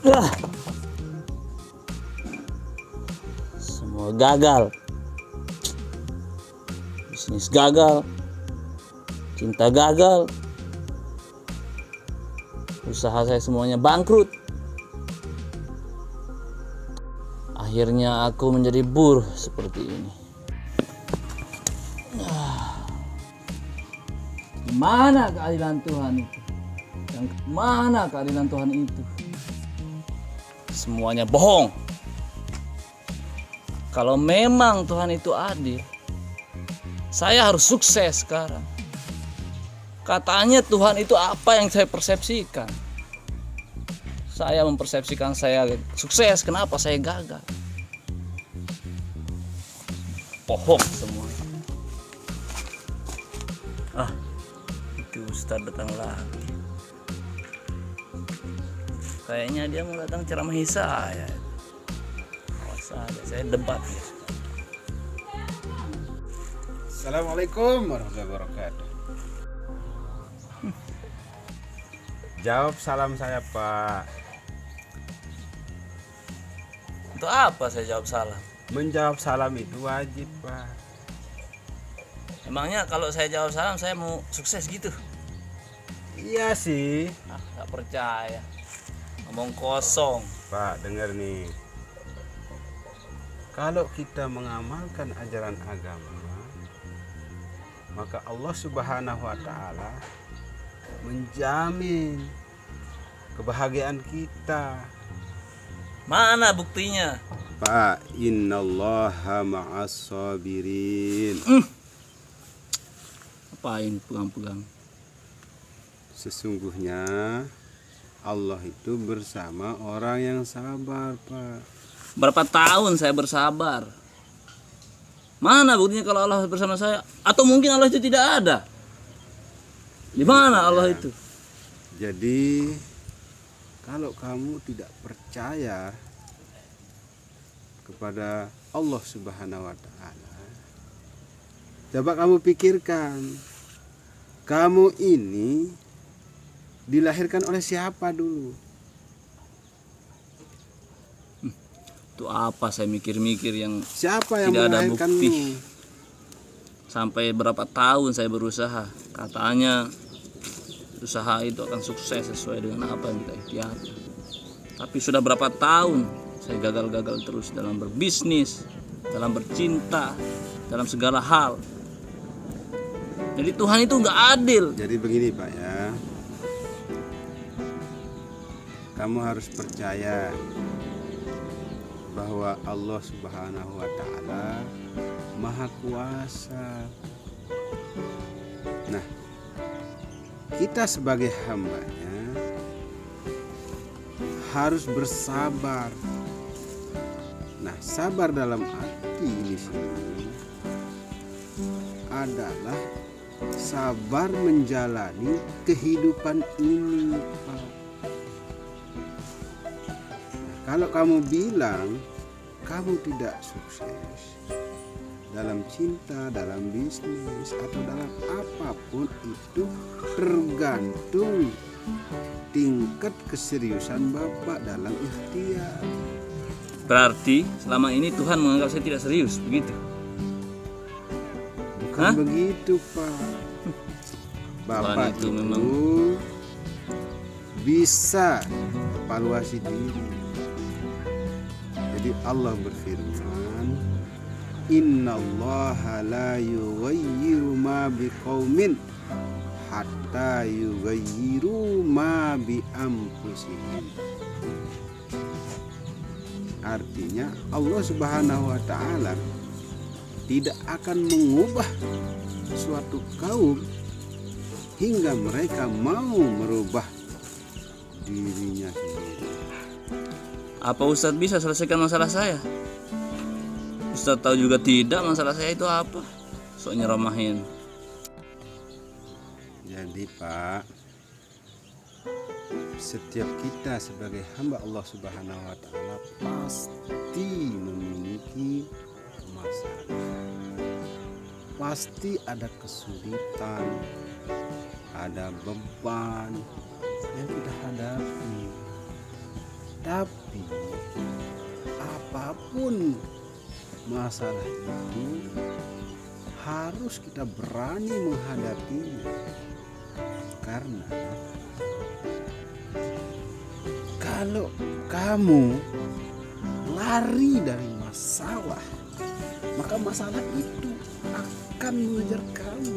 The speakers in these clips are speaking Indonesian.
Ah, semua gagal. Bisnis gagal, cinta gagal, usaha saya semuanya bangkrut. Akhirnya aku menjadi buruh seperti ini. Mana keadilan Tuhan itu? Yang mana keadilan Tuhan itu? Semuanya bohong. Kalau memang Tuhan itu adil, saya harus sukses sekarang. Katanya Tuhan itu apa yang saya persepsikan. Saya mempersepsikan saya sukses, kenapa saya gagal? Bohong semua. Itu Ustadz datang lagi. Kayaknya dia mau datang ceramahi saya. Awas aja, saya debat. Assalamualaikum warahmatullahi wabarakatuh. Jawab salam saya, Pak. Untuk apa saya jawab salam? Menjawab salam itu wajib, Pak. Emangnya kalau saya jawab salam saya mau sukses gitu? Iya sih. Gak percaya. Ngomong kosong. Pak, dengar nih. Kalau kita mengamalkan ajaran agama, maka Allah Subhanahu wa Ta'ala menjamin kebahagiaan kita. Mana buktinya? Pak, innallaha ma'as sabirin. Apain pegang-pegang? Sesungguhnya Allah itu bersama orang yang sabar, Pak. Berapa tahun saya bersabar? Mana buktinya kalau Allah bersama saya? Atau mungkin Allah itu tidak ada? Di mana Allah itu? Jadi kalau kamu tidak percaya kepada Allah Subhanahu wa Ta'ala, coba kamu pikirkan, kamu ini dilahirkan oleh siapa dulu? Itu apa saya mikir-mikir yang Siapa yang tidak ada melahirkanmu? bukti. Sampai berapa tahun saya berusaha, katanya usaha itu akan sukses sesuai dengan apa yang kita ikhtiarkan. Tapi sudah berapa tahun saya gagal-gagal terus dalam berbisnis, dalam bercinta, dalam segala hal. Jadi Tuhan itu nggak adil. Jadi begini, Pak, ya. Kamu harus percaya bahwa Allah Subhanahu wa Ta'ala Maha Kuasa. Nah, kita sebagai hambanya harus bersabar. Nah, sabar dalam arti di sini adalah sabar menjalani kehidupan ini, Pak. Kalau kamu bilang kamu tidak sukses dalam cinta, dalam bisnis, atau dalam apapun itu, tergantung tingkat keseriusan Bapak dalam ikhtiar. Berarti selama ini Tuhan menganggap saya tidak serius, begitu? Bukan begitu, Pak. Bapak itu itu memang bisa evaluasi diri. Jadi Allah berfirman, innallaha la yughayyiru ma biqaumin hatta yughayyiru ma bi anfusihim. Artinya Allah Subhanahu wa Ta'ala tidak akan mengubah suatu kaum hingga mereka mau merubah dirinya sendiri. Apa Ustadz bisa selesaikan masalah saya? Ustadz tahu juga tidak masalah saya itu apa. Sok nyeramahin. Jadi, Pak, setiap kita sebagai hamba Allah Subhanahu wa Ta'ala pasti memiliki masalah. Pasti ada kesulitan, ada beban yang kita hadapi. Tapi apapun masalah itu harus kita berani menghadapinya. Karena kalau kamu lari dari masalah, maka masalah itu akan mengejar kamu.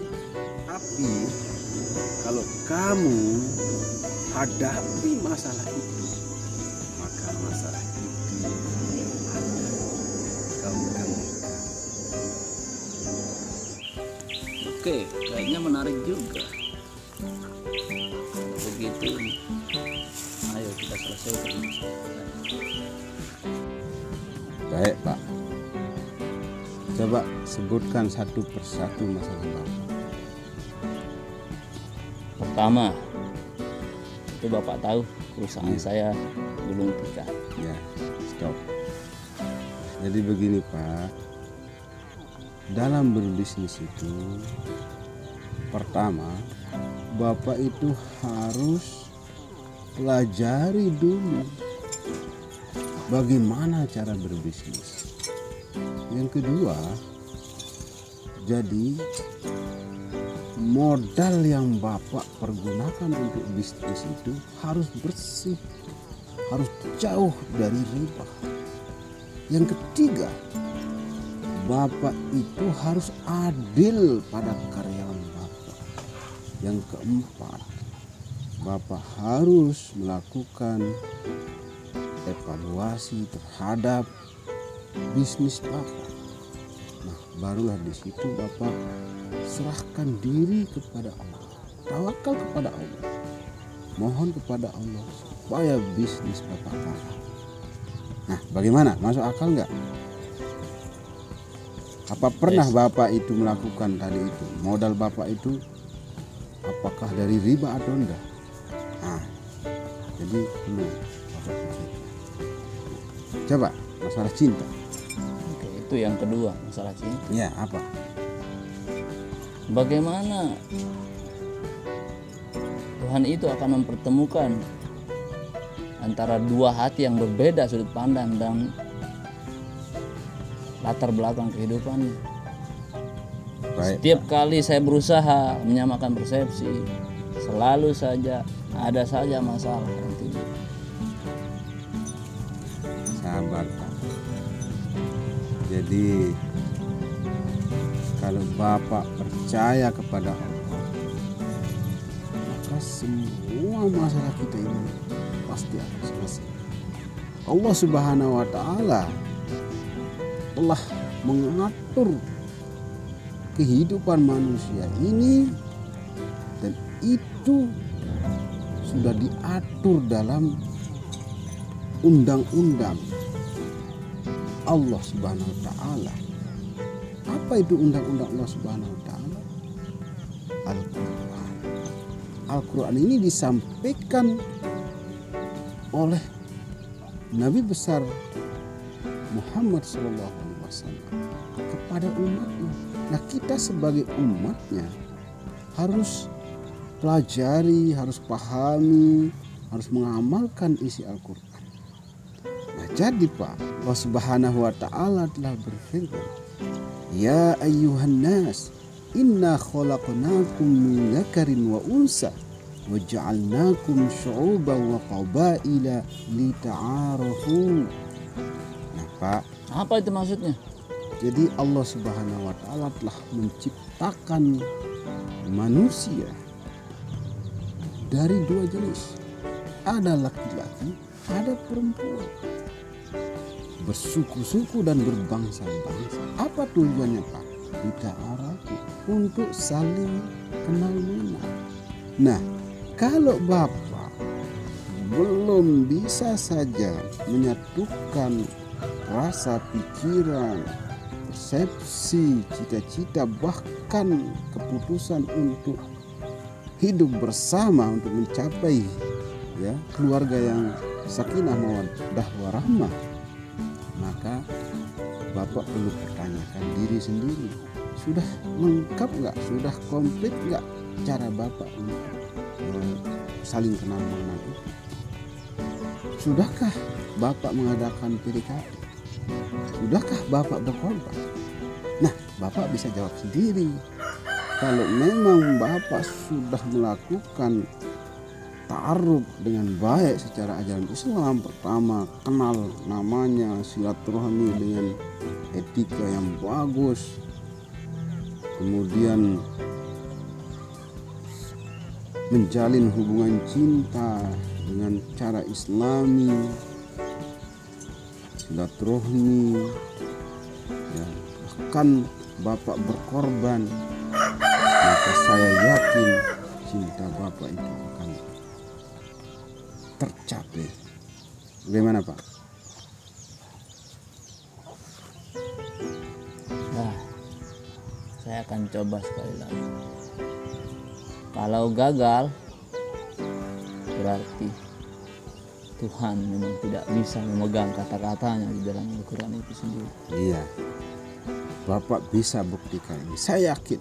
Tapi kalau kamu hadapi masalah itu, maka masalah itu akan kamu gempurkan. Oke, kayaknya menarik juga. Kalau begitu, ayo kita selesaikan masalah. Baik, Pak. Coba sebutkan satu persatu masalah Bapak. Pertama, itu Bapak tahu perusahaan saya gulung tikar. Ya, stop. Jadi begini, Pak. Dalam berbisnis itu, pertama, Bapak itu harus pelajari dulu bagaimana cara berbisnis. Yang kedua, jadi modal yang Bapak pergunakan untuk bisnis itu harus bersih, harus jauh dari riba. Yang ketiga, Bapak itu harus adil pada karyawan Bapak. Yang keempat, Bapak harus melakukan evaluasi terhadap bisnis Bapak. Nah, barulah di situ Bapak serahkan diri kepada Allah, tawakal kepada Allah, mohon kepada Allah supaya bisnis Bapak kalah. Nah, bagaimana? Masuk akal nggak? Apa pernah Bapak itu melakukan tadi itu? Modal Bapak itu apakah dari riba atau enggak? Nah, jadi perlu Bapak pikirkan. Coba masalah cinta. Oke, itu yang kedua, masalah cinta. Ya, apa? Bagaimana Tuhan itu akan mempertemukan antara dua hati yang berbeda sudut pandang dan latar belakang kehidupannya. Baik. Setiap kali saya berusaha menyamakan persepsi, selalu saja ada saja masalah yang timbul. Sabar, Pak. Jadi kalau Bapak percaya kepada Allah, maka semua masalah kita ini pasti akan selesai. Allah Subhanahu wa Ta'ala telah mengatur kehidupan manusia ini, dan itu sudah diatur dalam undang-undang Allah Subhanahu wa Ta'ala. Apa itu undang-undang Allah Subhanahu wa Ta'ala? Al-Quran. Al-Quran ini disampaikan oleh Nabi besar Muhammad SAW kepada umatnya. Nah, kita sebagai umatnya harus pelajari, harus pahami, harus mengamalkan isi Al-Quran. Nah, jadi Pak, Allah Subhanahu wa Ta'ala telah berfirman, Ya ayyuhan nas, inna khalaqnakum min dzakarin wa unsa wa ja'alnakum syu'uban wa qabaila lita'arafu. Nah, Pak, Apa itu maksudnya? jadi Allah Subhanahu wa Ta'ala telah menciptakan manusia dari dua jenis. Ada laki-laki, ada perempuan. Bersuku-suku dan berbangsa-bangsa. Apa tujuannya, Pak? Lita'arafu, untuk saling kenal mengenal. Nah, kalau Bapak belum bisa saja menyatukan rasa, pikiran, persepsi, cita-cita, bahkan keputusan untuk hidup bersama untuk mencapai ya keluarga yang sakinah mawaddah warahmah, maka Bapak perlu pertanyakan diri sendiri, sudah lengkap nggak, sudah komplit nggak cara Bapak untuk saling kenal mengenal itu? Sudahkah Bapak mengadakan PDKT? Sudahkah Bapak berkorban? Nah, Bapak bisa jawab sendiri. Kalau memang Bapak sudah melakukan ta'aruf dengan baik secara ajaran Islam, pertama kenal namanya, silaturahmi dengan etika yang bagus, kemudian menjalin hubungan cinta dengan cara Islami, silaturahmi, ya, bahkan Bapak berkorban, maka saya yakin cinta Bapak itu akan tercapai. Bagaimana Pak? Nah, saya akan coba sekali lagi. Kalau gagal, berarti Tuhan memang tidak bisa memegang kata-katanya di dalam Al-Quran itu sendiri. Iya, Bapak bisa buktikan ini. Saya yakin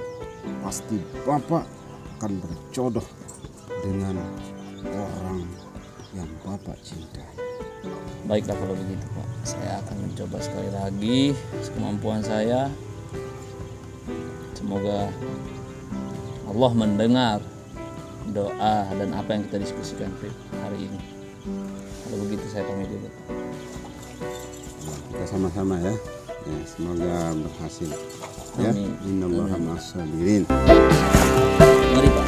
pasti Bapak akan berjodoh dengan orang yang Bapak cintai. Baiklah kalau begitu Pak, saya akan mencoba sekali lagi sekemampuan saya. Semoga Allah mendengar doa dan apa yang kita diskusikan hari ini. Kalau begitu saya pamit dulu. Kita sama-sama ya. Ya, semoga berhasil. Ya, Amin. innallaha ma'as sabirin. Mari Pak.